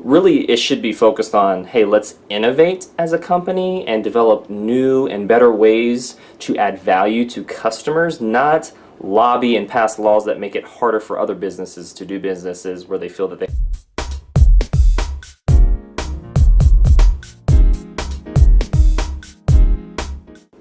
really it should be focused on, hey, let's innovate as a company and develop new and better ways to add value to customers, not lobby and pass laws that make it harder for other businesses to do businesses where they feel that they...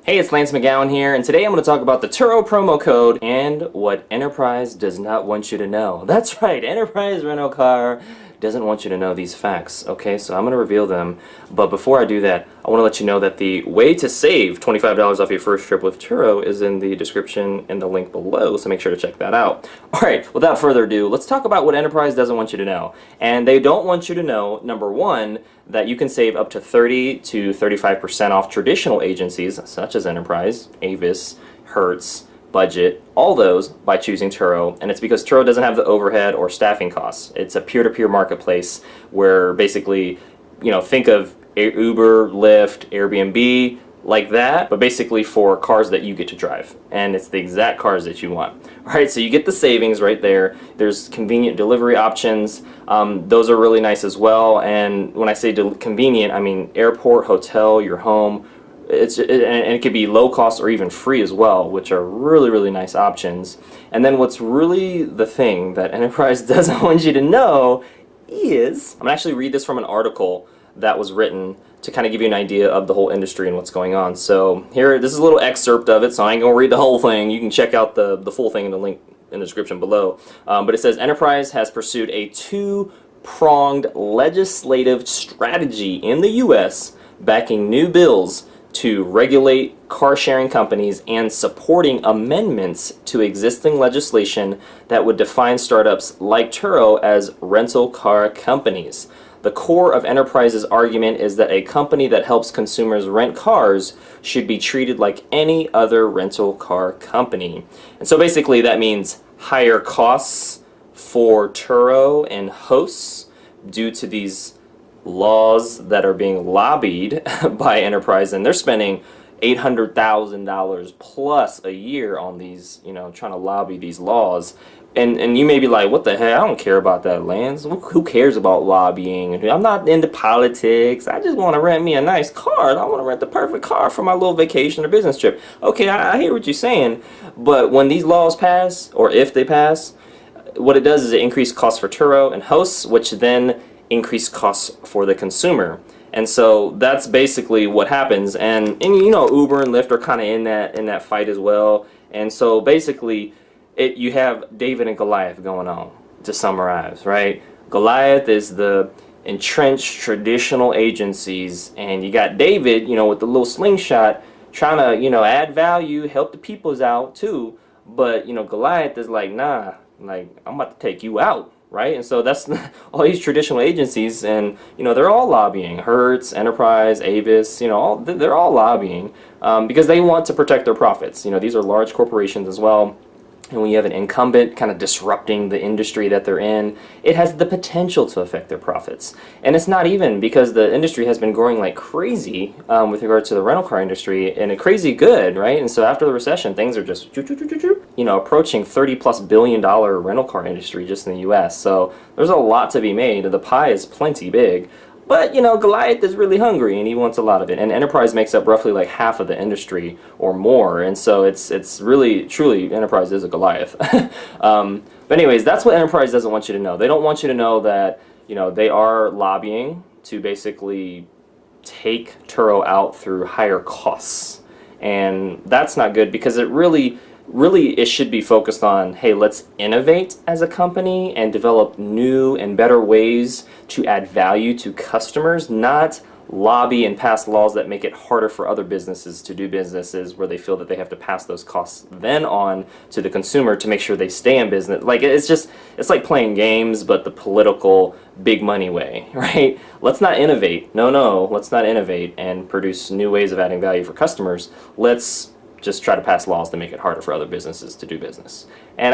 Hey, it's Lance McGowan here, and today I'm going to talk about the Turo promo code and what Enterprise does not want you to know. That's right, Enterprise Rental Car doesn't want you to know these facts, okay? So I'm going to reveal them, but before I do that, I want to let you know that the way to save $25 off your first trip with Turo is in the description and the link below, so make sure to check that out. Alright, without further ado, let's talk about what Enterprise doesn't want you to know. And they don't want you to know, number one, that you can save up to 30 to 35% off traditional agencies, such as Enterprise, Avis, Hertz, Budget, all those by choosing Turo, and it's because Turo doesn't have the overhead or staffing costs. It's a peer-to-peer marketplace where basically, you know, think of Uber, Lyft, Airbnb, like that, but basically for cars that you get to drive, and it's the exact cars that you want. Alright, so you get the savings right there. There's convenient delivery options. Those are really nice as well, and when I say convenient, I mean airport, hotel, your home. And it could be low cost or even free as well, which are really, really nice options. And then what's really the thing that Enterprise doesn't want you to know is, I'm going to actually read this from an article that was written to kind of give you an idea of the whole industry and what's going on. So here, this is a little excerpt of it, so I ain't going to read the whole thing. You can check out the full thing in the link in the description below. But it says, Enterprise has pursued a two-pronged legislative strategy in the U.S. backing new bills to regulate car-sharing companies and supporting amendments to existing legislation that would define startups like Turo as rental car companies. The core of Enterprise's argument is that a company that helps consumers rent cars should be treated like any other rental car company. And so basically that means higher costs for Turo and hosts due to these laws that are being lobbied by Enterprise, and they're spending $800,000 plus a year on these, you know, trying to lobby these laws. And you may be like, what the hell? I don't care about that, Lance. Who cares about lobbying? I'm not into politics. I just want to rent me a nice car. I want to rent the perfect car for my little vacation or business trip. Okay, I hear what you're saying, but when these laws pass, or if they pass, what it does is it increases costs for Turo and hosts, which then increase costs for the consumer. And so that's basically what happens. And you know, Uber and Lyft are kind of in that fight as well. And so basically you have David and Goliath going on, to summarize, right? Goliath is the entrenched traditional agencies, and you got David, you know, with the little slingshot trying to, you know, add value, help the peoples out too. But, you know, Goliath is like, nah, like, I'm about to take you out. Right? And so that's all these traditional agencies, and you know, they're all lobbying. Hertz, Enterprise, Avis, you know, they're all lobbying because they want to protect their profits. You know, these are large corporations as well. And when you have an incumbent kind of disrupting the industry that they're in, it has the potential to affect their profits. And it's not even because the industry has been growing like crazy with regard to the rental car industry, and a crazy good, right? And so after the recession, things are just, you know, approaching $30+ billion rental car industry just in the US. So there's a lot to be made. The pie is plenty big. But, you know, Goliath is really hungry and he wants a lot of it. And Enterprise makes up roughly like half of the industry or more. And so it's really, truly, Enterprise is a Goliath. But anyways, that's what Enterprise doesn't want you to know. They don't want you to know that, you know, they are lobbying to basically take Turo out through higher costs. And that's not good because it really it should be focused on, hey, let's innovate as a company and develop new and better ways to add value to customers, not lobby and pass laws that make it harder for other businesses to do businesses where they feel that they have to pass those costs then on to the consumer to make sure they stay in business. Like, it's like playing games, but the political big money way, right? Let's not innovate. No, let's not innovate and produce new ways of adding value for customers. Let's just try to pass laws to make it harder for other businesses to do business. And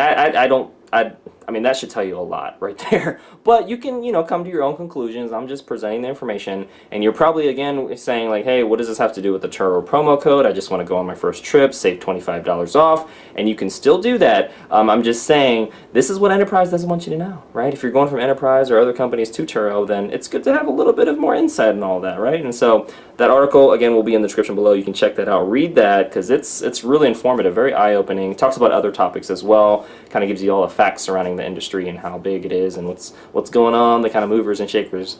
I mean, that should tell you a lot right there. But you can, come to your own conclusions. I'm just presenting the information, and you're probably, again, saying like, hey, what does this have to do with the Turo promo code? I just want to go on my first trip, save $25 off, and you can still do that. I'm just saying, this is what Enterprise doesn't want you to know, right? If you're going from Enterprise or other companies to Turo, then it's good to have a little bit of more insight and all that, right? And so that article, again, will be in the description below. You can check that out. Read that, because it's really informative, very eye-opening. Talks about other topics as well. Kind of gives you all the facts surrounding the industry and how big it is and what's going on, the kind of movers and shakers.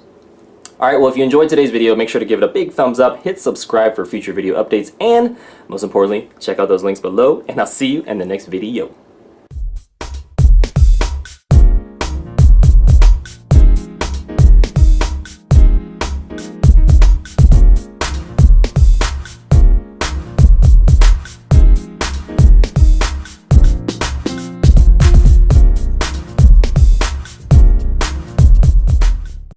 Alright, well, if you enjoyed today's video, make sure to give it a big thumbs up, hit subscribe for future video updates, and most importantly, check out those links below, and I'll see you in the next video.